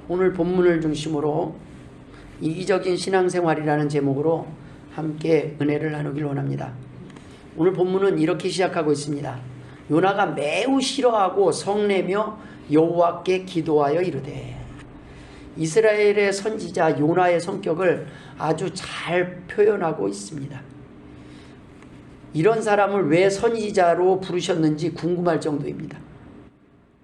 오늘 본문을 중심으로 이기적인 신앙생활이라는 제목으로 함께 은혜를 나누길 원합니다. 오늘 본문은 이렇게 시작하고 있습니다. 요나가 매우 싫어하고 성내며 여호와께 기도하여 이르되. 이스라엘의 선지자 요나의 성격을 아주 잘 표현하고 있습니다. 이런 사람을 왜 선지자로 부르셨는지 궁금할 정도입니다.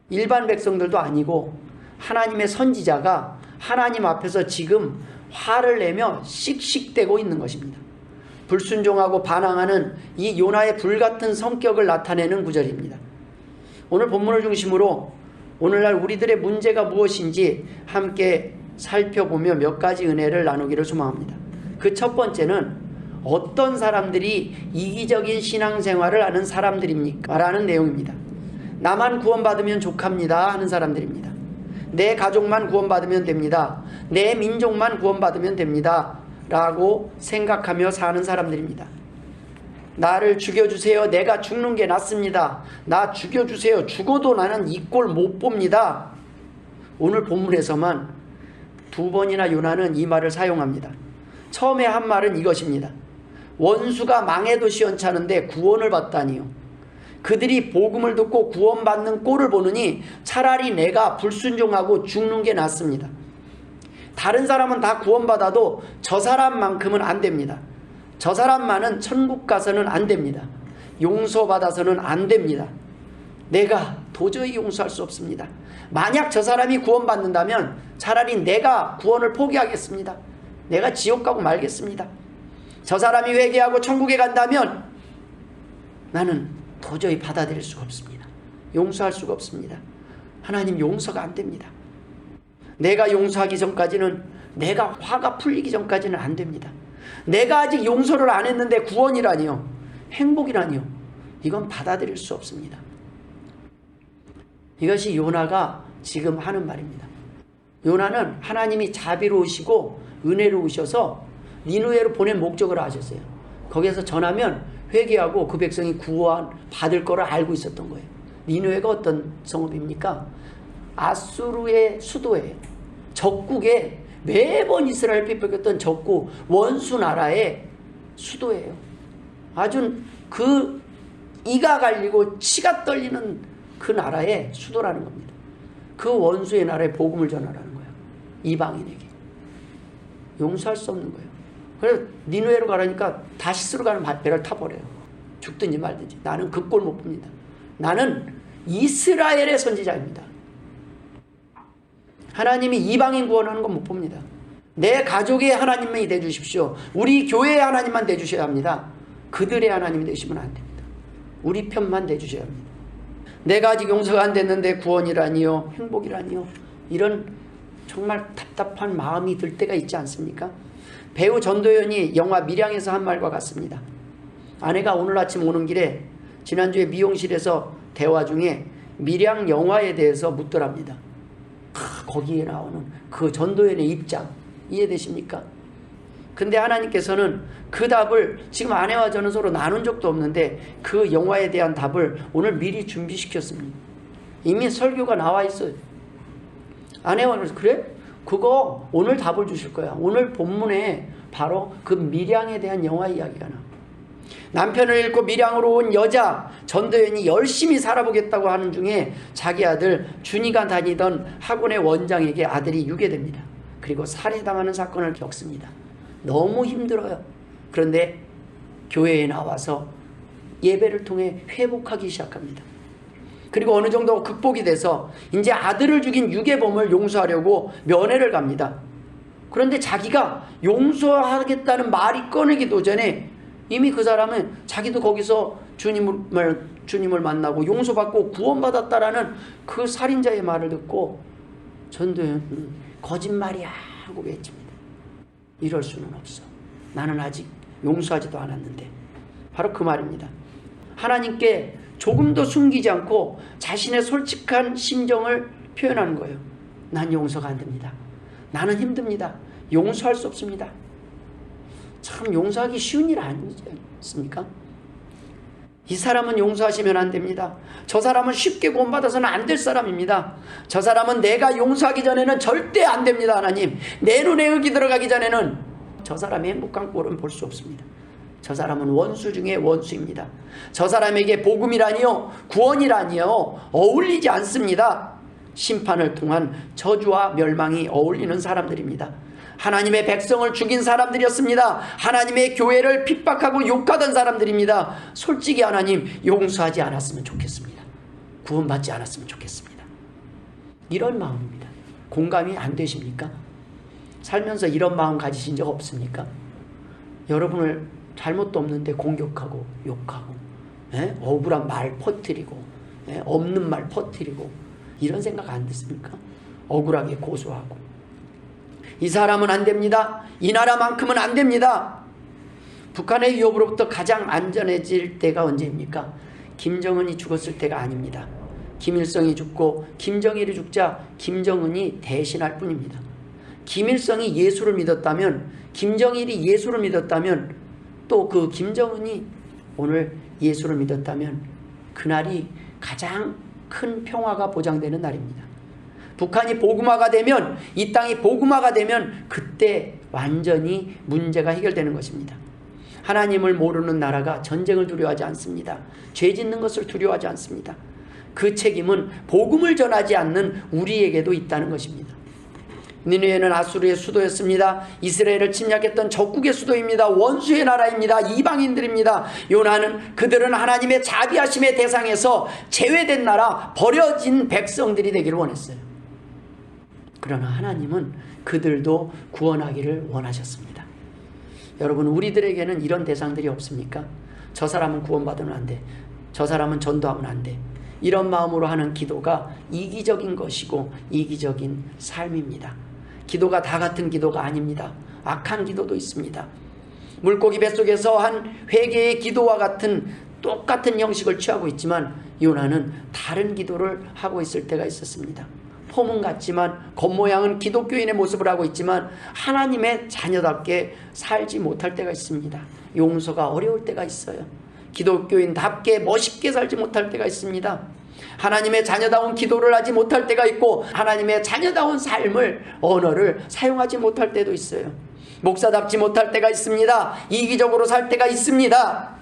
일반 백성들도 아니고 하나님의 선지자가 하나님 앞에서 지금 화를 내며 씩씩대고 있는 것입니다. 불순종하고 반항하는 이 요나의 불같은 성격을 나타내는 구절입니다. 오늘 본문을 중심으로 오늘날 우리들의 문제가 무엇인지 함께 살펴보며 몇 가지 은혜를 나누기를 소망합니다. 그 첫 번째는 어떤 사람들이 이기적인 신앙생활을 하는 사람들입니까? 라는 내용입니다. 나만 구원받으면 족합니다 하는 사람들입니다. 내 가족만 구원받으면 됩니다. 내 민족만 구원받으면 됩니다 라고 생각하며 사는 사람들입니다. 나를 죽여주세요. 내가 죽는 게 낫습니다. 나 죽여주세요. 죽어도 나는 이 꼴 못 봅니다. 오늘 본문에서만 두 번이나 요나는 이 말을 사용합니다. 처음에 한 말은 이것입니다. 원수가 망해도 시원찮은데 구원을 받다니요. 그들이 복음을 듣고 구원받는 꼴을 보느니 차라리 내가 불순종하고 죽는 게 낫습니다. 다른 사람은 다 구원받아도 저 사람만큼은 안 됩니다. 저 사람만은 천국 가서는 안 됩니다. 용서받아서는 안 됩니다. 내가 도저히 용서할 수 없습니다. 만약 저 사람이 구원받는다면 차라리 내가 구원을 포기하겠습니다. 내가 지옥 가고 말겠습니다. 저 사람이 회개하고 천국에 간다면 나는 도저히 받아들일 수가 없습니다. 용서할 수가 없습니다. 하나님 용서가 안 됩니다. 내가 용서하기 전까지는, 내가 화가 풀리기 전까지는 안 됩니다. 내가 아직 용서를 안 했는데 구원이라니요, 행복이라니요, 이건 받아들일 수 없습니다. 이것이 요나가 지금 하는 말입니다. 요나는 하나님이 자비로우시고 은혜로우셔서 니느웨로 보낸 목적을 아셨어요. 거기에서 전하면 회개하고 그 백성이 구원 받을 거를 알고 있었던 거예요. 니느웨가 어떤 성읍입니까? 아수르의 수도예요. 적국에 매번 이스라엘 핍박했던 적국 원수 나라의 수도예요. 아주 그 이가 갈리고 치가 떨리는 그 나라의 수도라는 겁니다. 그 원수의 나라에 복음을 전하라는 거예요. 이방인에게. 용서할 수 없는 거예요. 그래서 니느웨로 가라니까 다시스로 가는 배를 타버려요. 죽든지 말든지. 나는 그 꼴 못 봅니다. 나는 이스라엘의 선지자입니다. 하나님이 이방인 구원하는 건 못 봅니다. 내 가족의 하나님만이 되주십시오. 우리 교회의 하나님만 되주셔야 합니다. 그들의 하나님이 되시면 안 됩니다. 우리 편만 되주셔야 합니다. 내가 아직 용서가 안 됐는데 구원이라니요, 행복이라니요, 이런 정말 답답한 마음이 들 때가 있지 않습니까? 배우 전도연이 영화 밀양에서 한 말과 같습니다. 아내가 오늘 아침 오는 길에 지난주에 미용실에서 대화 중에 밀양 영화에 대해서 묻더랍니다. 거기에 나오는 그 전도연의 입장 이해되십니까? 근데 하나님께서는 그 답을 지금 아내와 저는 서로 나눈 적도 없는데 그 영화에 대한 답을 오늘 미리 준비시켰습니다. 이미 설교가 나와 있어요. 아내와 그래서 그래? 그거 오늘 답을 주실 거야. 오늘 본문에 바로 그 밀양에 대한 영화 이야기가 나와. 남편을 잃고 밀양으로 온 여자 전도연이 열심히 살아보겠다고 하는 중에 자기 아들 준이가 다니던 학원의 원장에게 아들이 유괴됩니다. 그리고 살해당하는 사건을 겪습니다. 너무 힘들어요. 그런데 교회에 나와서 예배를 통해 회복하기 시작합니다. 그리고 어느 정도 극복이 돼서 이제 아들을 죽인 유괴범을 용서하려고 면회를 갑니다. 그런데 자기가 용서하겠다는 말이 꺼내기도 전에 이미 그 사람은 자기도 거기서 주님을 만나고 용서받고 구원받았다라는 그 살인자의 말을 듣고 전도연 거짓말이야 하고 외칩니다. 이럴 수는 없어. 나는 아직 용서하지도 않았는데. 바로 그 말입니다. 하나님께 조금도 숨기지 않고 자신의 솔직한 심정을 표현하는 거예요. 난 용서가 안 됩니다. 나는 힘듭니다. 용서할 수 없습니다. 참 용서하기 쉬운 일 아니지 않습니까? 이 사람은 용서하시면 안 됩니다. 저 사람은 쉽게 구원받아서는 안 될 사람입니다. 저 사람은 내가 용서하기 전에는 절대 안 됩니다. 하나님, 내 눈에 흙이 들어가기 전에는 저 사람의 행복한 꼴은 볼 수 없습니다. 저 사람은 원수 중에 원수입니다. 저 사람에게 복음이라니요, 구원이라니요, 어울리지 않습니다. 심판을 통한 저주와 멸망이 어울리는 사람들입니다. 하나님의 백성을 죽인 사람들이었습니다. 하나님의 교회를 핍박하고 욕하던 사람들입니다. 솔직히 하나님, 용서하지 않았으면 좋겠습니다. 구원받지 않았으면 좋겠습니다. 이런 마음입니다. 공감이 안 되십니까? 살면서 이런 마음 가지신 적 없습니까? 여러분을 잘못도 없는데 공격하고 욕하고, 억울한 말 퍼뜨리고, 없는 말 퍼뜨리고, 이런 생각 안 드십니까? 억울하게 고소하고. 이 사람은 안 됩니다. 이 나라만큼은 안 됩니다. 북한의 위협으로부터 가장 안전해질 때가 언제입니까? 김정은이 죽었을 때가 아닙니다. 김일성이 죽고 김정일이 죽자 김정은이 대신할 뿐입니다. 김일성이 예수를 믿었다면, 김정일이 예수를 믿었다면, 또 그 김정은이 오늘 예수를 믿었다면 그날이 가장 큰 평화가 보장되는 날입니다. 북한이 복음화가 되면, 이 땅이 복음화가 되면 그때 완전히 문제가 해결되는 것입니다. 하나님을 모르는 나라가 전쟁을 두려워하지 않습니다. 죄 짓는 것을 두려워하지 않습니다. 그 책임은 복음을 전하지 않는 우리에게도 있다는 것입니다. 니느웨는 아수르의 수도였습니다. 이스라엘을 침략했던 적국의 수도입니다. 원수의 나라입니다. 이방인들입니다. 요나는 그들은 하나님의 자비하심의 대상에서 제외된 나라, 버려진 백성들이 되기를 원했어요. 그러나 하나님은 그들도 구원하기를 원하셨습니다. 여러분, 우리들에게는 이런 대상들이 없습니까? 저 사람은 구원받으면 안 돼, 저 사람은 전도하면 안 돼, 이런 마음으로 하는 기도가 이기적인 것이고 이기적인 삶입니다. 기도가 다 같은 기도가 아닙니다. 악한 기도도 있습니다. 물고기 뱃속에서 한 회개의 기도와 같은 똑같은 형식을 취하고 있지만 요나는 다른 기도를 하고 있을 때가 있었습니다. 폼은 같지만 겉모양은 기독교인의 모습을 하고 있지만 하나님의 자녀답게 살지 못할 때가 있습니다. 용서가 어려울 때가 있어요. 기독교인답게 멋있게 살지 못할 때가 있습니다. 하나님의 자녀다운 기도를 하지 못할 때가 있고 하나님의 자녀다운 삶을, 언어를 사용하지 못할 때도 있어요. 목사답지 못할 때가 있습니다. 이기적으로 살 때가 있습니다.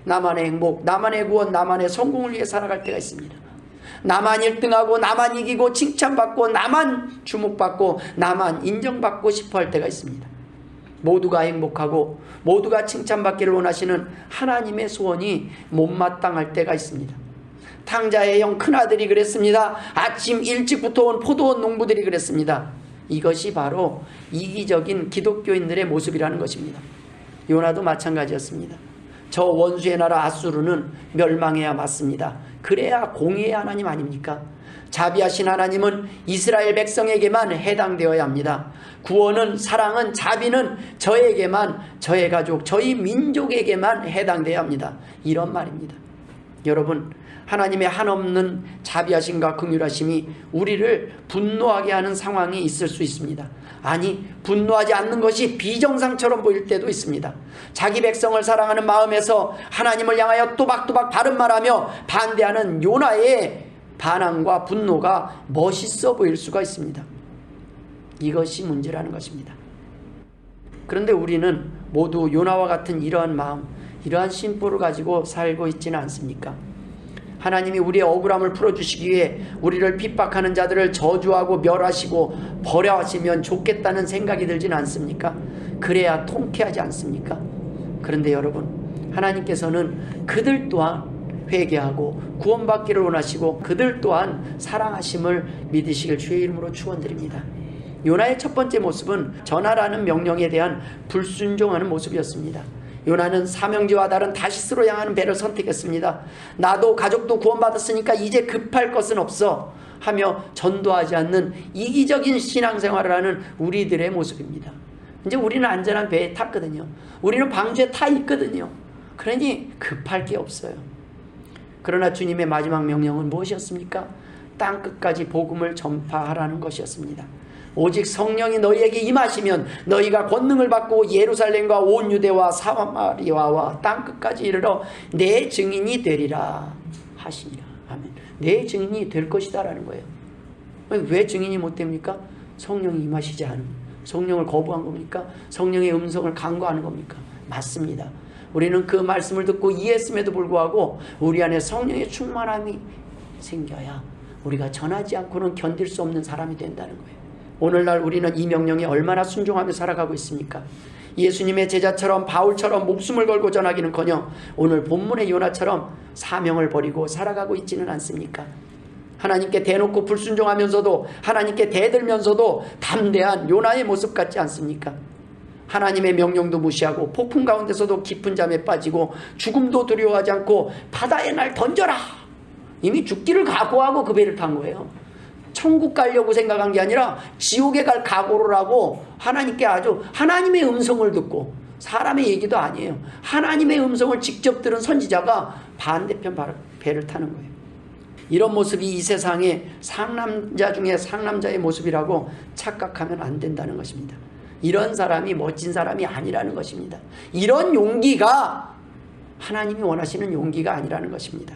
나만의 행복, 나만의 구원, 나만의 성공을 위해 살아갈 때가 있습니다. 나만 1등하고 나만 이기고 칭찬받고 나만 주목받고 나만 인정받고 싶어 할 때가 있습니다. 모두가 행복하고 모두가 칭찬받기를 원하시는 하나님의 소원이 못마땅할 때가 있습니다. 탕자의 형 큰아들이 그랬습니다. 아침 일찍부터 온 포도원 농부들이 그랬습니다. 이것이 바로 이기적인 기독교인들의 모습이라는 것입니다. 요나도 마찬가지였습니다. 저 원수의 나라 아수르는 멸망해야 맞습니다. 그래야 공의의 하나님 아닙니까? 자비하신 하나님은 이스라엘 백성에게만 해당되어야 합니다. 구원은, 사랑은, 자비는 저에게만, 저의 가족, 저희 민족에게만 해당되어야 합니다. 이런 말입니다. 여러분, 하나님의 한없는 자비하심과 긍휼하심이 우리를 분노하게 하는 상황이 있을 수 있습니다. 아니, 분노하지 않는 것이 비정상처럼 보일 때도 있습니다. 자기 백성을 사랑하는 마음에서 하나님을 향하여 또박또박 바른 말하며 반대하는 요나의 반항과 분노가 멋있어 보일 수가 있습니다. 이것이 문제라는 것입니다. 그런데 우리는 모두 요나와 같은 이러한 마음, 이러한 심보를 가지고 살고 있지는 않습니까? 하나님이 우리의 억울함을 풀어주시기 위해 우리를 핍박하는 자들을 저주하고 멸하시고 버려하시면 좋겠다는 생각이 들진 않습니까? 그래야 통쾌하지 않습니까? 그런데 여러분, 하나님께서는 그들 또한 회개하고 구원받기를 원하시고 그들 또한 사랑하심을 믿으시길 주의 이름으로 축원드립니다. 요나의 첫 번째 모습은 전하라는 명령에 대한 불순종하는 모습이었습니다. 요나는 사명지와 다른 다시스로 향하는 배를 선택했습니다. 나도 가족도 구원받았으니까 이제 급할 것은 없어 하며 전도하지 않는 이기적인 신앙생활을 하는 우리들의 모습입니다. 이제 우리는 안전한 배에 탔거든요. 우리는 방주에 타 있거든요. 그러니 급할 게 없어요. 그러나 주님의 마지막 명령은 무엇이었습니까? 땅끝까지 복음을 전파하라는 것이었습니다. 오직 성령이 너희에게 임하시면 너희가 권능을 받고 예루살렘과 온 유대와 사마리아와 땅끝까지 이르러 내 증인이 되리라 하시니라. 아멘. 내 증인이 될 것이다 라는 거예요. 왜 증인이 못 됩니까? 성령이 임하시지 않은, 성령을 거부한 겁니까? 성령의 음성을 간과하는 겁니까? 맞습니다. 우리는 그 말씀을 듣고 이해했음에도 불구하고 우리 안에 성령의 충만함이 생겨야 우리가 전하지 않고는 견딜 수 없는 사람이 된다는 거예요. 오늘날 우리는 이 명령에 얼마나 순종하며 살아가고 있습니까? 예수님의 제자처럼 바울처럼 목숨을 걸고 전하기는커녕 오늘 본문의 요나처럼 사명을 버리고 살아가고 있지는 않습니까? 하나님께 대놓고 불순종하면서도 하나님께 대들면서도 담대한 요나의 모습 같지 않습니까? 하나님의 명령도 무시하고 폭풍 가운데서도 깊은 잠에 빠지고 죽음도 두려워하지 않고 바다에 날 던져라! 이미 죽기를 각오하고 그 배를 탄 거예요. 천국 가려고 생각한 게 아니라 지옥에 갈 각오를 하고 하나님께 아주 하나님의 음성을 듣고, 사람의 얘기도 아니에요. 하나님의 음성을 직접 들은 선지자가 반대편 배를 타는 거예요. 이런 모습이 이 세상의 상남자 중에 상남자의 모습이라고 착각하면 안 된다는 것입니다. 이런 사람이 멋진 사람이 아니라는 것입니다. 이런 용기가 하나님이 원하시는 용기가 아니라는 것입니다.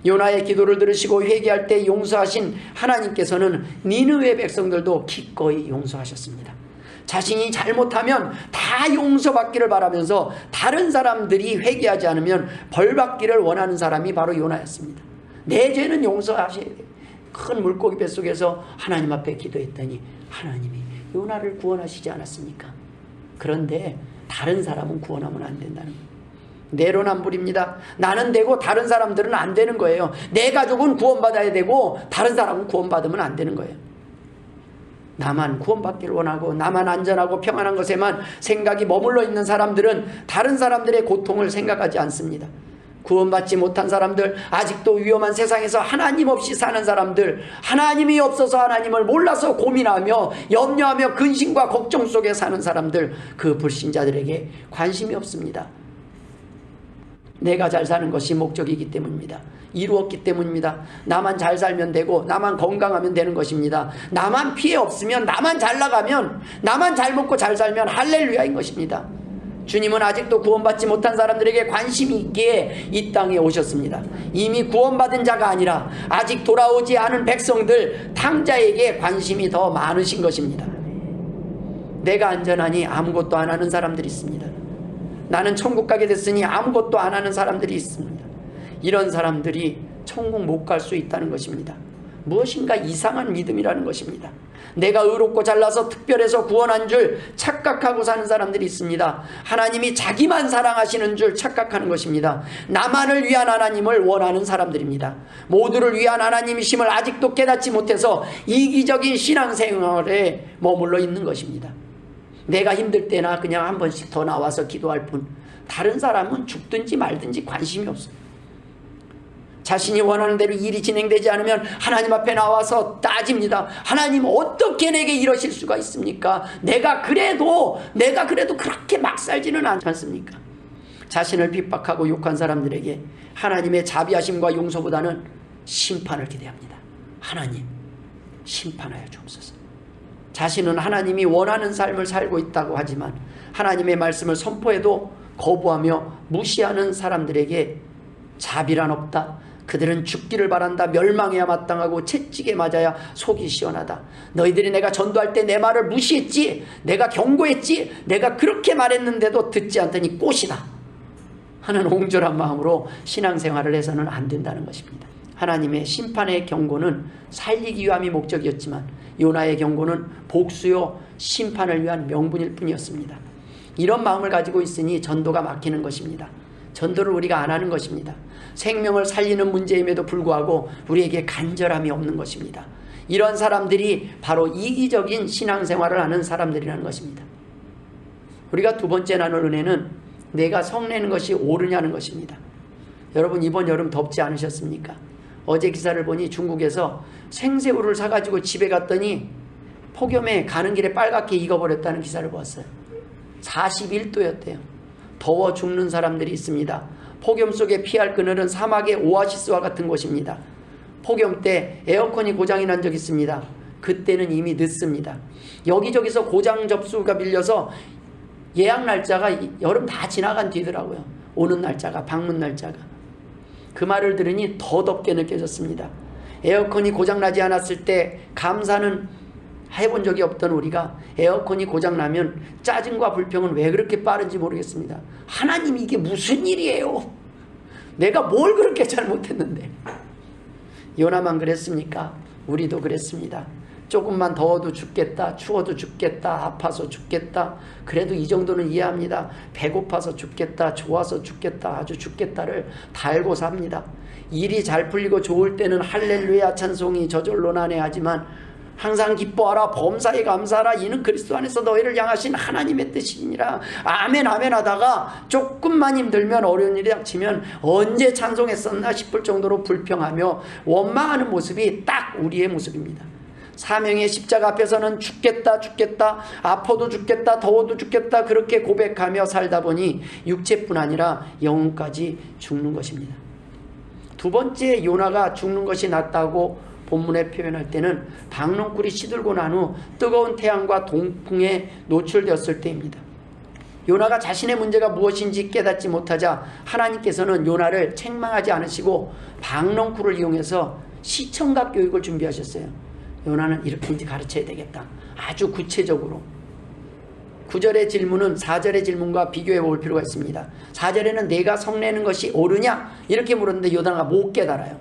요나의 기도를 들으시고 회개할 때 용서하신 하나님께서는 니느웨 백성들도 기꺼이 용서하셨습니다. 자신이 잘못하면 다 용서받기를 바라면서 다른 사람들이 회개하지 않으면 벌받기를 원하는 사람이 바로 요나였습니다. 내 죄는 용서하셔야 돼요. 큰 물고기 뱃속에서 하나님 앞에 기도했더니 하나님이 요나를 구원하시지 않았습니까? 그런데 다른 사람은 구원하면 안 된다는 거예요. 내로남불입니다. 나는 되고 다른 사람들은 안 되는 거예요. 내 가족은 구원받아야 되고 다른 사람은 구원받으면 안 되는 거예요. 나만 구원받기를 원하고 나만 안전하고 평안한 것에만 생각이 머물러 있는 사람들은 다른 사람들의 고통을 생각하지 않습니다. 구원받지 못한 사람들, 아직도 위험한 세상에서 하나님 없이 사는 사람들, 하나님이 없어서 하나님을 몰라서 고민하며 염려하며 근심과 걱정 속에 사는 사람들, 그 불신자들에게 관심이 없습니다. 내가 잘 사는 것이 목적이기 때문입니다. 이루었기 때문입니다. 나만 잘 살면 되고 나만 건강하면 되는 것입니다. 나만 피해 없으면, 나만 잘 나가면, 나만 잘 먹고 잘 살면 할렐루야인 것입니다. 주님은 아직도 구원받지 못한 사람들에게 관심이 있기에 이 땅에 오셨습니다. 이미 구원받은 자가 아니라 아직 돌아오지 않은 백성들, 탕자에게 관심이 더 많으신 것입니다. 내가 안전하니 아무것도 안 하는 사람들이 있습니다. 나는 천국 가게 됐으니 아무것도 안 하는 사람들이 있습니다. 이런 사람들이 천국 못 갈 수 있다는 것입니다. 무엇인가 이상한 믿음이라는 것입니다. 내가 의롭고 잘나서 특별해서 구원한 줄 착각하고 사는 사람들이 있습니다. 하나님이 자기만 사랑하시는 줄 착각하는 것입니다. 나만을 위한 하나님을 원하는 사람들입니다. 모두를 위한 하나님이심을 아직도 깨닫지 못해서 이기적인 신앙생활에 머물러 있는 것입니다. 내가 힘들 때나 그냥 한 번씩 더 나와서 기도할 뿐, 다른 사람은 죽든지 말든지 관심이 없어요. 자신이 원하는 대로 일이 진행되지 않으면 하나님 앞에 나와서 따집니다. 하나님, 어떻게 내게 이러실 수가 있습니까? 내가 그래도 그렇게 막 살지는 않지 않습니까? 자신을 핍박하고 욕한 사람들에게 하나님의 자비하심과 용서보다는 심판을 기대합니다. 하나님, 심판하여 주옵소서. 자신은 하나님이 원하는 삶을 살고 있다고 하지만 하나님의 말씀을 선포해도 거부하며 무시하는 사람들에게 자비란 없다. 그들은 죽기를 바란다. 멸망해야 마땅하고 채찍에 맞아야 속이 시원하다. 너희들이 내가 전도할 때 내 말을 무시했지, 내가 경고했지, 내가 그렇게 말했는데도 듣지 않더니 꽃이다 하는 옹졸한 마음으로 신앙생활을 해서는 안 된다는 것입니다. 하나님의 심판의 경고는 살리기 위함이 목적이었지만 요나의 경고는 복수요 심판을 위한 명분일 뿐이었습니다. 이런 마음을 가지고 있으니 전도가 막히는 것입니다. 전도를 우리가 안 하는 것입니다. 생명을 살리는 문제임에도 불구하고 우리에게 간절함이 없는 것입니다. 이런 사람들이 바로 이기적인 신앙생활을 하는 사람들이라는 것입니다. 우리가 두 번째 나눌 은혜는 내가 성내는 것이 옳으냐는 것입니다. 여러분, 이번 여름 덥지 않으셨습니까? 어제 기사를 보니 중국에서 생새우를 사가지고 집에 갔더니 폭염에 가는 길에 빨갛게 익어버렸다는 기사를 보았어요. 41도였대요. 더워 죽는 사람들이 있습니다. 폭염 속에 피할 그늘은 사막의 오아시스와 같은 곳입니다. 폭염 때 에어컨이 고장이 난 적 있습니다. 그때는 이미 늦습니다. 여기저기서 고장 접수가 밀려서 예약 날짜가 여름 다 지나간 뒤더라고요. 오는 날짜가, 방문 날짜가. 그 말을 들으니 더 덥게 느껴졌습니다. 에어컨이 고장나지 않았을 때 감사는 해본 적이 없던 우리가 에어컨이 고장나면 짜증과 불평은 왜 그렇게 빠른지 모르겠습니다. 하나님, 이게 무슨 일이에요? 내가 뭘 그렇게 잘못했는데. 요나만 그랬습니까? 우리도 그랬습니다. 조금만 더워도 죽겠다, 추워도 죽겠다, 아파서 죽겠다. 그래도 이 정도는 이해합니다. 배고파서 죽겠다, 좋아서 죽겠다, 아주 죽겠다를 달고 삽니다. 일이 잘 풀리고 좋을 때는 할렐루야 찬송이 저절로 나네하지만 항상 기뻐하라, 범사에 감사하라, 이는 그리스도 안에서 너희를 향하신 하나님의 뜻이니라. 아멘 아멘 하다가 조금만 힘들면, 어려운 일이 닥치면 언제 찬송했었나 싶을 정도로 불평하며 원망하는 모습이 딱 우리의 모습입니다. 사명의 십자가 앞에서는 죽겠다 죽겠다, 아파도 죽겠다, 더워도 죽겠다, 그렇게 고백하며 살다 보니 육체뿐 아니라 영혼까지 죽는 것입니다. 두 번째, 요나가 죽는 것이 낫다고 본문에 표현할 때는 박농쿨이 시들고 난 후 뜨거운 태양과 동풍에 노출되었을 때입니다. 요나가 자신의 문제가 무엇인지 깨닫지 못하자 하나님께서는 요나를 책망하지 않으시고 박농쿨을 이용해서 시청각 교육을 준비하셨어요. 요나는 이렇게 이제 가르쳐야 되겠다. 아주 구체적으로. 9절의 질문은 4절의 질문과 비교해 볼 필요가 있습니다. 4절에는 내가 성내는 것이 옳으냐? 이렇게 물었는데 요나가 못 깨달아요.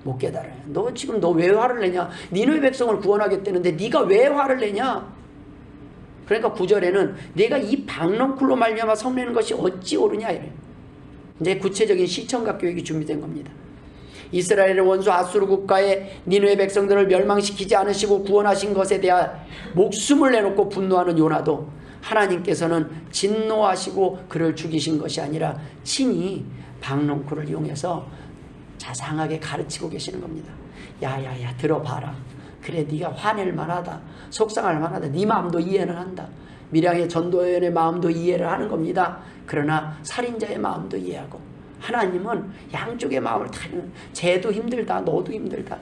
못 깨달아요. 너 지금 너 왜 화를 내냐? 니네 백성을 구원하겠다는데 네가 왜 화를 내냐? 그러니까 9절에는 내가 이 박농쿨로 말미암아 성내는 것이 어찌 옳으냐 이래요. 이제 구체적인 시청각 교육이 준비된 겁니다. 이스라엘의 원수 아수르 국가의 니느웨 백성들을 멸망시키지 않으시고 구원하신 것에 대한 목숨을 내놓고 분노하는 요나도 하나님께서는 진노하시고 그를 죽이신 것이 아니라 친히 박농쿨을 이용해서 자상하게 가르치고 계시는 겁니다. 야야야, 들어봐라. 그래, 네가 화낼 만하다, 속상할 만하다, 네 마음도 이해는 한다. 밀양의 전도연의 마음도 이해를 하는 겁니다. 그러나 살인자의 마음도 이해하고, 하나님은 양쪽의 마음을 다, 쟤도 힘들다, 너도 힘들다.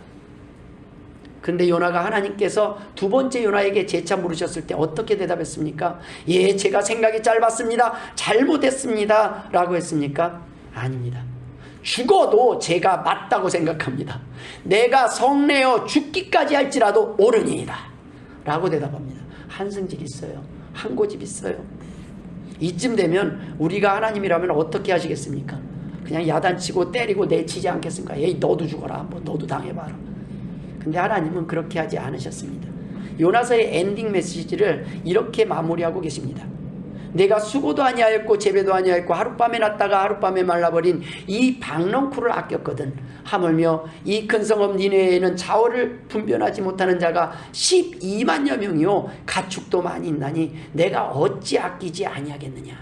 근데 요나가 하나님께서 두 번째 요나에게 재차 물으셨을 때 어떻게 대답했습니까? 예, 제가 생각이 짧았습니다, 잘못했습니다 라고 했습니까? 아닙니다. 죽어도 제가 맞다고 생각합니다. 내가 성내어 죽기까지 할지라도 옳으니이다 라고 대답합니다. 한승질 있어요. 한 고집 있어요. 이쯤 되면 우리가 하나님이라면 어떻게 하시겠습니까? 그냥 야단치고 때리고 내치지 않겠습니까? 에이, 너도 죽어라, 뭐 너도 당해봐라. 근데 하나님은 그렇게 하지 않으셨습니다. 요나서의 엔딩 메시지를 이렇게 마무리하고 계십니다. 내가 수고도 아니하였고 재배도 아니하였고 하룻밤에 났다가 하룻밤에 말라버린 이 박농쿨을 아꼈거든. 하물며 이 큰 성읍 니느웨에는 자오를 분별하지 못하는 자가 12만여 명이요 가축도 많이 있나니 내가 어찌 아끼지 아니하겠느냐.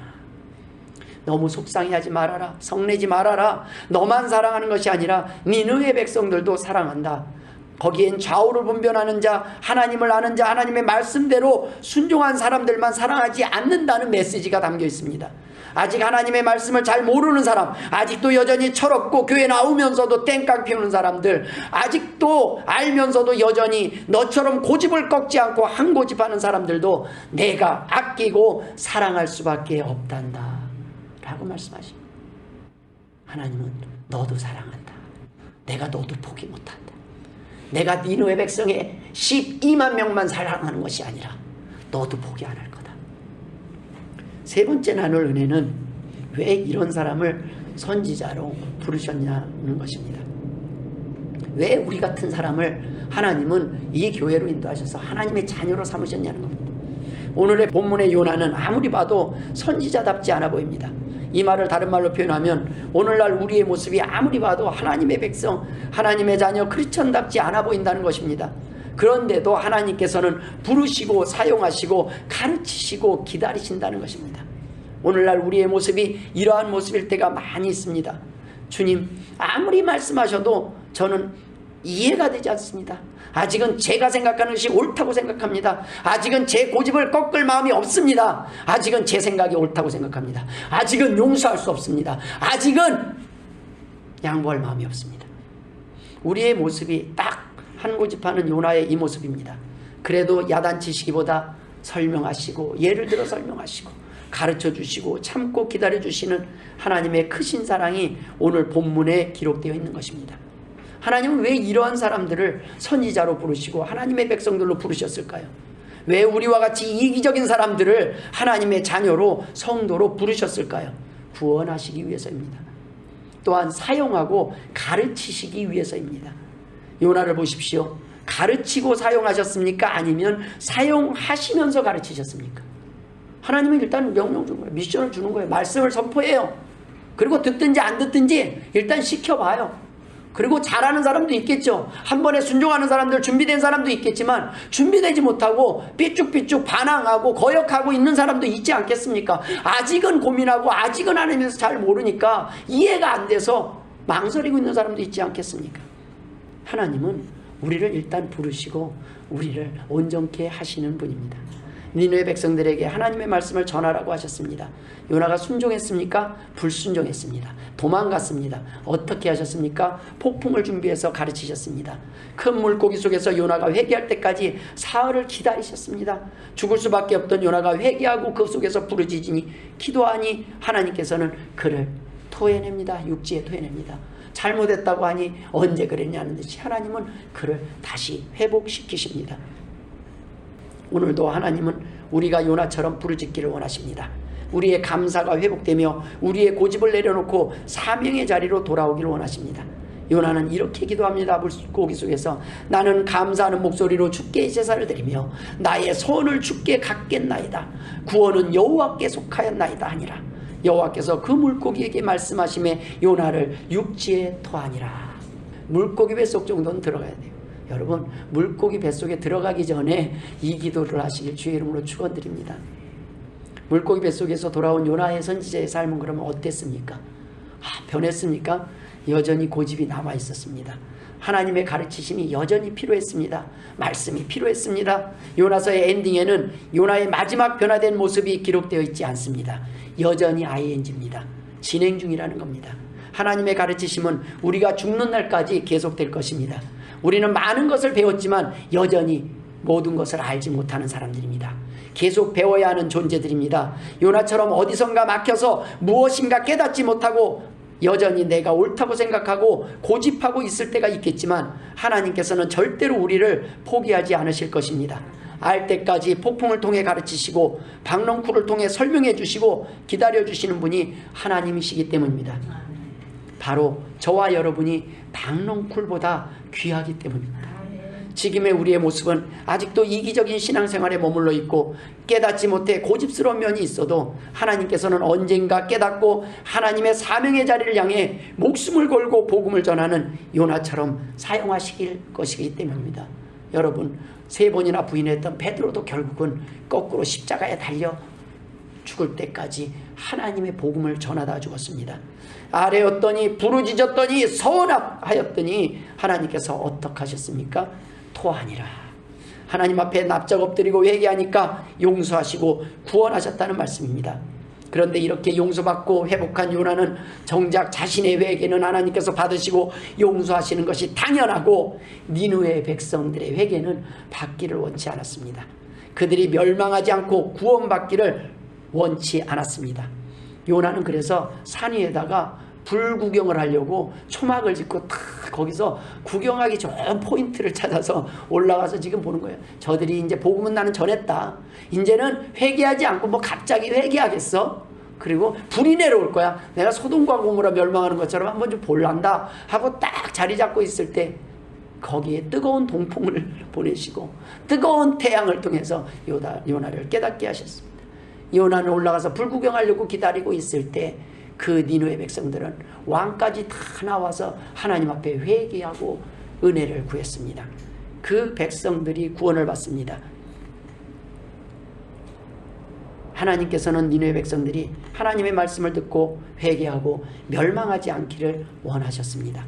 너무 속상해하지 말아라. 성내지 말아라. 너만 사랑하는 것이 아니라 니느웨 백성들도 사랑한다. 거기엔 좌우를 분별하는 자, 하나님을 아는 자, 하나님의 말씀대로 순종한 사람들만 사랑하지 않는다는 메시지가 담겨 있습니다. 아직 하나님의 말씀을 잘 모르는 사람, 아직도 여전히 철없고 교회 나오면서도 땡깡 피우는 사람들, 아직도 알면서도 여전히 너처럼 고집을 꺾지 않고 한 고집하는 사람들도 내가 아끼고 사랑할 수밖에 없단다 라고 말씀하십니다. 하나님은 너도 사랑한다. 내가 너도 포기 못한다. 내가 니느웨 백성의 12만 명만 사랑하는 것이 아니라 너도 포기 안 할 거다. 세 번째 나눌 은혜는 왜 이런 사람을 선지자로 부르셨냐는 것입니다. 왜 우리 같은 사람을 하나님은 이 교회로 인도하셔서 하나님의 자녀로 삼으셨냐는 겁니다. 오늘의 본문의 요나는 아무리 봐도 선지자답지 않아 보입니다. 이 말을 다른 말로 표현하면 오늘날 우리의 모습이 아무리 봐도 하나님의 백성, 하나님의 자녀, 크리스천답지 않아 보인다는 것입니다. 그런데도 하나님께서는 부르시고 사용하시고 가르치시고 기다리신다는 것입니다. 오늘날 우리의 모습이 이러한 모습일 때가 많이 있습니다. 주님, 아무리 말씀하셔도 저는 이해가 되지 않습니다. 아직은 제가 생각하는 것이 옳다고 생각합니다. 아직은 제 고집을 꺾을 마음이 없습니다. 아직은 제 생각이 옳다고 생각합니다. 아직은 용서할 수 없습니다. 아직은 양보할 마음이 없습니다. 우리의 모습이 딱 한 고집하는 요나의 이 모습입니다. 그래도 야단치시기보다 설명하시고 예를 들어 설명하시고 가르쳐 주시고 참고 기다려 주시는 하나님의 크신 사랑이 오늘 본문에 기록되어 있는 것입니다. 하나님은 왜 이러한 사람들을 선지자로 부르시고 하나님의 백성들로 부르셨을까요? 왜 우리와 같이 이기적인 사람들을 하나님의 자녀로 성도로 부르셨을까요? 구원하시기 위해서입니다. 또한 사용하고 가르치시기 위해서입니다. 요나를 보십시오. 가르치고 사용하셨습니까? 아니면 사용하시면서 가르치셨습니까? 하나님은 일단 명령 주는 거예요. 미션을 주는 거예요. 말씀을 선포해요. 그리고 듣든지 안 듣든지 일단 시켜봐요. 그리고 잘하는 사람도 있겠죠. 한 번에 순종하는 사람들, 준비된 사람도 있겠지만 준비되지 못하고 삐쭉삐쭉 반항하고 거역하고 있는 사람도 있지 않겠습니까? 아직은 고민하고 아직은 하나님에서 잘 모르니까 이해가 안 돼서 망설이고 있는 사람도 있지 않겠습니까? 하나님은 우리를 일단 부르시고 우리를 온전케 하시는 분입니다. 니느웨 백성들에게 하나님의 말씀을 전하라고 하셨습니다. 요나가 순종했습니까? 불순종했습니다. 도망갔습니다. 어떻게 하셨습니까? 폭풍을 준비해서 가르치셨습니다. 큰 물고기 속에서 요나가 회개할 때까지 사흘을 기다리셨습니다. 죽을 수밖에 없던 요나가 회개하고 그 속에서 부르짖으니 기도하니 하나님께서는 그를 토해냅니다. 육지에 토해냅니다. 잘못했다고 하니 언제 그랬냐는 듯이 하나님은 그를 다시 회복시키십니다. 오늘도 하나님은 우리가 요나처럼 부르짖기를 원하십니다. 우리의 감사가 회복되며 우리의 고집을 내려놓고 사명의 자리로 돌아오기를 원하십니다. 요나는 이렇게 기도합니다. 물고기 속에서 나는 감사하는 목소리로 주께 제사를 드리며 나의 손을 주께 갖겠나이다. 구원은 여호와께 속하였나이다 하니라. 여호와께서 그 물고기에게 말씀하심에 요나를 육지에 토하니라. 물고기 뱃속 정도는 들어가야 돼요. 여러분, 물고기 뱃속에 들어가기 전에 이 기도를 하시길 주의 이름으로 축원드립니다. 물고기 뱃속에서 돌아온 요나의 선지자의 삶은 그러면 어땠습니까? 변했습니까? 여전히 고집이 남아 있었습니다. 하나님의 가르치심이 여전히 필요했습니다. 말씀이 필요했습니다. 요나서의 엔딩에는 요나의 마지막 변화된 모습이 기록되어 있지 않습니다. 여전히 ING입니다. 진행 중이라는 겁니다. 하나님의 가르치심은 우리가 죽는 날까지 계속될 것입니다. 우리는 많은 것을 배웠지만 여전히 모든 것을 알지 못하는 사람들입니다. 계속 배워야 하는 존재들입니다. 요나처럼 어디선가 막혀서 무엇인가 깨닫지 못하고 여전히 내가 옳다고 생각하고 고집하고 있을 때가 있겠지만 하나님께서는 절대로 우리를 포기하지 않으실 것입니다. 알 때까지 폭풍을 통해 가르치시고 박넝쿨을 통해 설명해 주시고 기다려 주시는 분이 하나님이시기 때문입니다. 바로 저와 여러분이 박넝쿨보다 귀하기 때문입니다. 지금의 우리의 모습은 아직도 이기적인 신앙생활에 머물러 있고 깨닫지 못해 고집스러운 면이 있어도 하나님께서는 언젠가 깨닫고 하나님의 사명의 자리를 향해 목숨을 걸고 복음을 전하는 요나처럼 사용하실 것이기 때문입니다. 여러분, 3번이나 부인했던 베드로도 결국은 거꾸로 십자가에 달려 죽을 때까지 하나님의 복음을 전하다 죽었습니다. 아뢰었더니 부르짖었더니 서원하였더니 하나님께서 어떻게 하셨습니까? 토하니라. 하나님 앞에 납작 엎드리고 회개하니까 용서하시고 구원하셨다는 말씀입니다. 그런데 이렇게 용서받고 회복한 요나는 정작 자신의 회개는 하나님께서 받으시고 용서하시는 것이 당연하고 니느웨 백성들의 회개는 받기를 원치 않았습니다. 그들이 멸망하지 않고 구원받기를 원치 않았습니다. 요나는 그래서 산 위에다가 불구경을 하려고 초막을 짓고 탁 거기서 구경하기 좋은 포인트를 찾아서 올라가서 지금 보는 거예요. 저들이 이제 복음은 나는 전했다. 이제는 회개하지 않고 뭐 갑자기 회개하겠어? 그리고 불이 내려올 거야. 내가 소돔과 고모라 멸망하는 것처럼 한번 좀 볼란다 하고 딱 자리 잡고 있을 때 거기에 뜨거운 동풍을 보내시고 뜨거운 태양을 통해서 요나를 깨닫게 하셨습니다. 요나는 올라가서 불구경하려고 기다리고 있을 때 그 니느웨 백성들은 왕까지 다 나와서 하나님 앞에 회개하고 은혜를 구했습니다. 그 백성들이 구원을 받습니다. 하나님께서는 니느웨 백성들이 하나님의 말씀을 듣고 회개하고 멸망하지 않기를 원하셨습니다.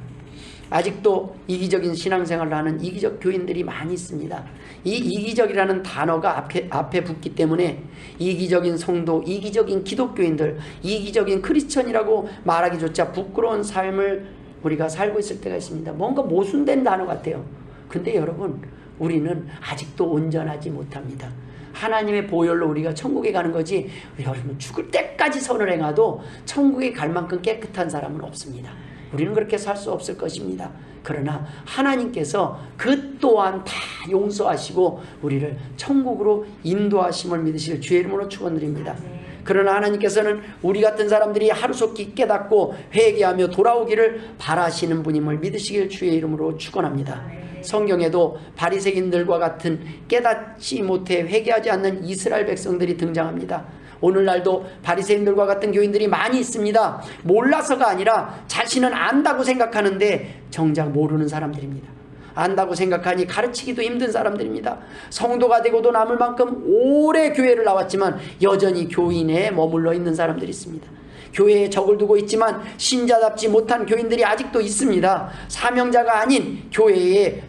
아직도 이기적인 신앙생활을 하는 이기적 교인들이 많이 있습니다. 이 이기적이라는 단어가 앞에 붙기 때문에 이기적인 성도, 이기적인 기독교인들, 이기적인 크리스천이라고 말하기조차 부끄러운 삶을 우리가 살고 있을 때가 있습니다. 뭔가 모순된 단어 같아요. 근데 여러분, 우리는 아직도 온전하지 못합니다. 하나님의 보혈로 우리가 천국에 가는 거지, 여러분 죽을 때까지 선을 행해도 천국에 갈 만큼 깨끗한 사람은 없습니다. 우리는 그렇게 살 수 없을 것입니다. 그러나 하나님께서 그 또한 다 용서하시고 우리를 천국으로 인도하심을 믿으실 주의 이름으로 축원드립니다. 그러나 하나님께서는 우리 같은 사람들이 하루속히 깨닫고 회개하며 돌아오기를 바라시는 분임을 믿으시길 주의 이름으로 축원합니다. 성경에도 바리새인들과 같은 깨닫지 못해 회개하지 않는 이스라엘 백성들이 등장합니다. 오늘날도 바리새인들과 같은 교인들이 많이 있습니다. 몰라서가 아니라 자신은 안다고 생각하는데 정작 모르는 사람들입니다. 안다고 생각하니 가르치기도 힘든 사람들입니다. 성도가 되고도 남을 만큼 오래 교회를 나왔지만 여전히 교인에 머물러 있는 사람들이 있습니다. 교회에 적을 두고 있지만 신자답지 못한 교인들이 아직도 있습니다. 사명자가 아닌 교회에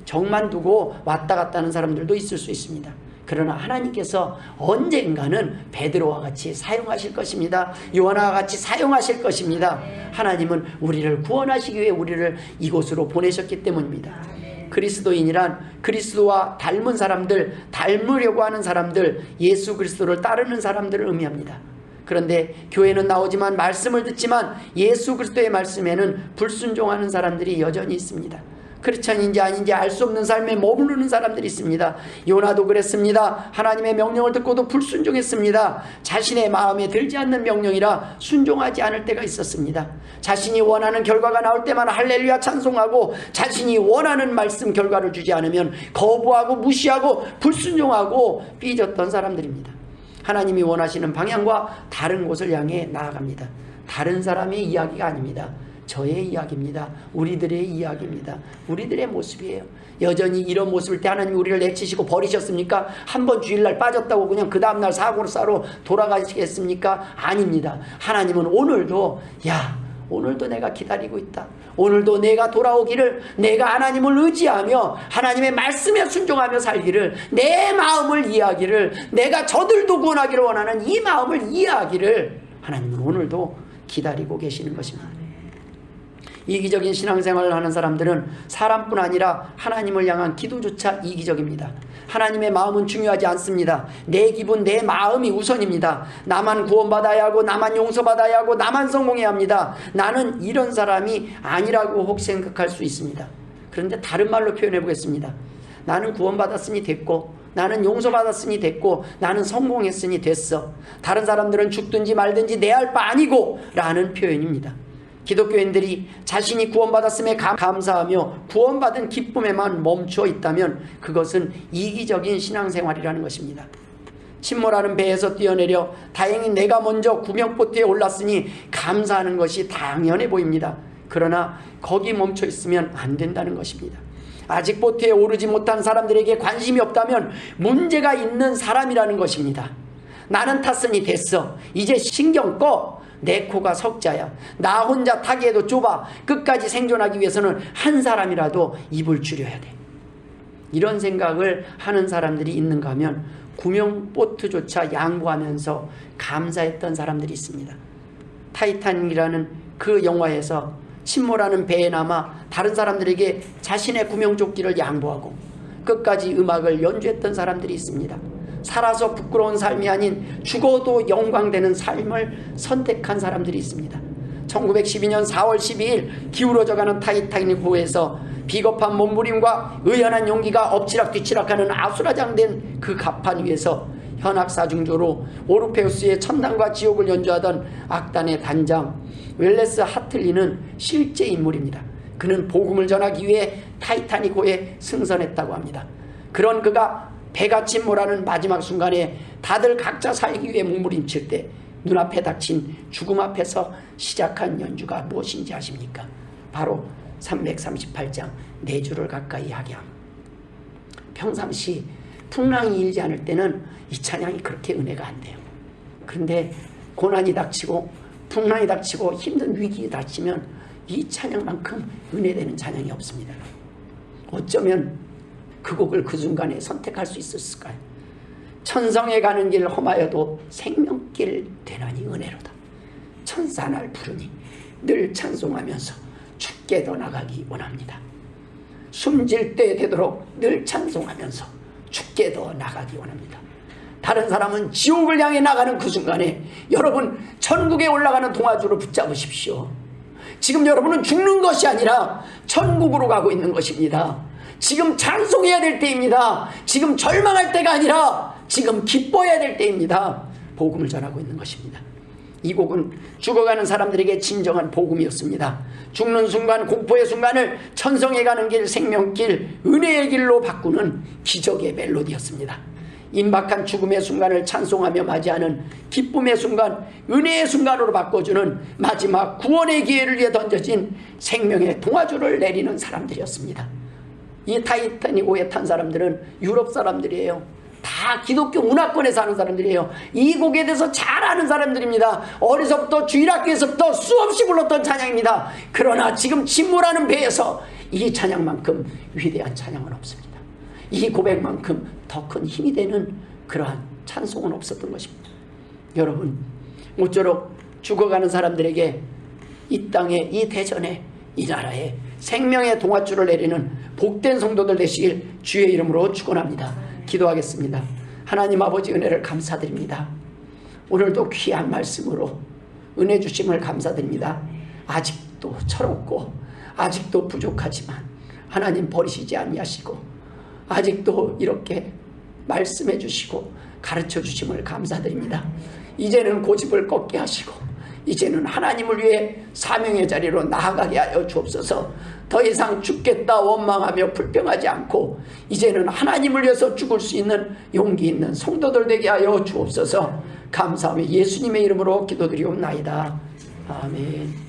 적만 두고 왔다 갔다 하는 사람들도 있을 수 있습니다. 그러나 하나님께서 언젠가는 베드로와 같이 사용하실 것입니다. 요한과 같이 사용하실 것입니다. 하나님은 우리를 구원하시기 위해 우리를 이곳으로 보내셨기 때문입니다. 그리스도인이란 그리스도와 닮은 사람들, 닮으려고 하는 사람들, 예수 그리스도를 따르는 사람들을 의미합니다. 그런데 교회는 나오지만 말씀을 듣지만 예수 그리스도의 말씀에는 불순종하는 사람들이 여전히 있습니다. 크리스천인지 아닌지 알 수 없는 삶에 머무르는 사람들이 있습니다. 요나도 그랬습니다. 하나님의 명령을 듣고도 불순종했습니다. 자신의 마음에 들지 않는 명령이라 순종하지 않을 때가 있었습니다. 자신이 원하는 결과가 나올 때만 할렐루야 찬송하고 자신이 원하는 말씀 결과를 주지 않으면 거부하고 무시하고 불순종하고 삐졌던 사람들입니다. 하나님이 원하시는 방향과 다른 곳을 향해 나아갑니다. 다른 사람의 이야기가 아닙니다. 저의 이야기입니다. 우리들의 이야기입니다. 우리들의 모습이에요. 여전히 이런 모습일 때 하나님 우리를 내치시고 버리셨습니까? 한번 주일날 빠졌다고 그냥 그 다음날 사고를 싸러 돌아가시겠습니까? 아닙니다. 하나님은 오늘도 오늘도 내가 기다리고 있다. 오늘도 내가 돌아오기를, 내가 하나님을 의지하며 하나님의 말씀에 순종하며 살기를, 내 마음을 이해하기를, 내가 저들도 구원하기를 원하는 이 마음을 이해하기를 하나님은 오늘도 기다리고 계시는 것입니다. 이기적인 신앙생활을 하는 사람들은 사람뿐 아니라 하나님을 향한 기도조차 이기적입니다. 하나님의 마음은 중요하지 않습니다. 내 기분, 내 마음이 우선입니다. 나만 구원받아야 하고 나만 용서받아야 하고 나만 성공해야 합니다. 나는 이런 사람이 아니라고 혹 생각할 수 있습니다. 그런데 다른 말로 표현해 보겠습니다. 나는 구원받았으니 됐고, 나는 용서받았으니 됐고, 나는 성공했으니 됐어. 다른 사람들은 죽든지 말든지 내 할 바 아니고 라는 표현입니다. 기독교인들이 자신이 구원받았음에 감사하며 구원받은 기쁨에만 멈춰 있다면 그것은 이기적인 신앙생활이라는 것입니다. 침몰하는 배에서 뛰어내려 다행히 내가 먼저 구명보트에 올랐으니 감사하는 것이 당연해 보입니다. 그러나 거기 멈춰 있으면 안 된다는 것입니다. 아직 보트에 오르지 못한 사람들에게 관심이 없다면 문제가 있는 사람이라는 것입니다. 나는 탔으니 됐어. 이제 신경 꺼. 내 코가 석자야. 나 혼자 타기에도 좁아. 끝까지 생존하기 위해서는 한 사람이라도 입을 줄여야 돼. 이런 생각을 하는 사람들이 있는가 하면 구명보트조차 양보하면서 감사했던 사람들이 있습니다. 타이타닉이라는 그 영화에서 침몰하는 배에 남아 다른 사람들에게 자신의 구명조끼를 양보하고 끝까지 음악을 연주했던 사람들이 있습니다. 살아서 부끄러운 삶이 아닌 죽어도 영광되는 삶을 선택한 사람들이 있습니다. 1912년 4월 12일 기울어져가는 타이타닉호에서 비겁한 몸부림과 의연한 용기가 엎치락뒤치락하는 아수라장된 그 갑판 위에서 현악사중조로 오르페우스의 천당과 지옥을 연주하던 악단의 단장 웰레스 하틀리는 실제 인물입니다. 그는 복음을 전하기 위해 타이타닉호에 승선했다고 합니다. 그런 그가 배가 침몰하는 마지막 순간에 다들 각자 살기 위해 몸부림칠 때 눈앞에 닥친 죽음 앞에서 시작한 연주가 무엇인지 아십니까? 바로 338장 4주를 가까이 하게 함. 평상시 풍랑이 일지 않을 때는 이 찬양이 그렇게 은혜가 안 돼요. 그런데 고난이 닥치고 풍랑이 닥치고 힘든 위기가 닥치면 이 찬양만큼 은혜되는 찬양이 없습니다. 어쩌면 그 곡을 그 순간에 선택할 수 있었을까요? 천성에 가는 길 험하여도 생명길 되나니 은혜로다. 천사 날 부르니 늘 찬송하면서 죽게 더 나가기 원합니다. 숨질 때 되도록 늘 찬송하면서 죽게 더 나가기 원합니다. 다른 사람은 지옥을 향해 나가는 그 순간에 여러분 천국에 올라가는 동아줄을 붙잡으십시오. 지금 여러분은 죽는 것이 아니라 천국으로 가고 있는 것입니다. 지금 찬송해야 될 때입니다. 지금 절망할 때가 아니라 지금 기뻐해야 될 때입니다. 복음을 전하고 있는 것입니다. 이 곡은 죽어가는 사람들에게 진정한 복음이었습니다. 죽는 순간, 공포의 순간을 천성에 가는 길, 생명길, 은혜의 길로 바꾸는 기적의 멜로디였습니다. 임박한 죽음의 순간을 찬송하며 맞이하는 기쁨의 순간, 은혜의 순간으로 바꿔주는 마지막 구원의 기회를 위해 던져진 생명의 동아줄을 내리는 사람들이었습니다. 이 타이타닉호에 탄 사람들은 유럽 사람들이에요. 다 기독교 문화권에 사는 사람들이에요. 이 곡에 대해서 잘 아는 사람들입니다. 어려서부터 주일학교에서부터 수없이 불렀던 찬양입니다. 그러나 지금 침몰하는 배에서 이 찬양만큼 위대한 찬양은 없습니다. 이 고백만큼 더 큰 힘이 되는 그러한 찬송은 없었던 것입니다. 여러분, 모쪼록 죽어가는 사람들에게 이 땅에, 이 대전에, 이 나라에 생명의 동아줄을 내리는 복된 성도들 되시길 주의 이름으로 축원합니다. 기도하겠습니다. 하나님 아버지, 은혜를 감사드립니다. 오늘도 귀한 말씀으로 은혜 주심을 감사드립니다. 아직도 철없고 아직도 부족하지만 하나님 버리시지 아니하시고 아직도 이렇게 말씀해 주시고 가르쳐 주심을 감사드립니다. 이제는 고집을 꺾게 하시고 이제는 하나님을 위해 사명의 자리로 나아가게 하여 주옵소서. 더 이상 죽겠다 원망하며 불평하지 않고 이제는 하나님을 위해서 죽을 수 있는 용기 있는 성도들 되게 하여 주옵소서. 감사하며 예수님의 이름으로 기도드리옵나이다. 아멘.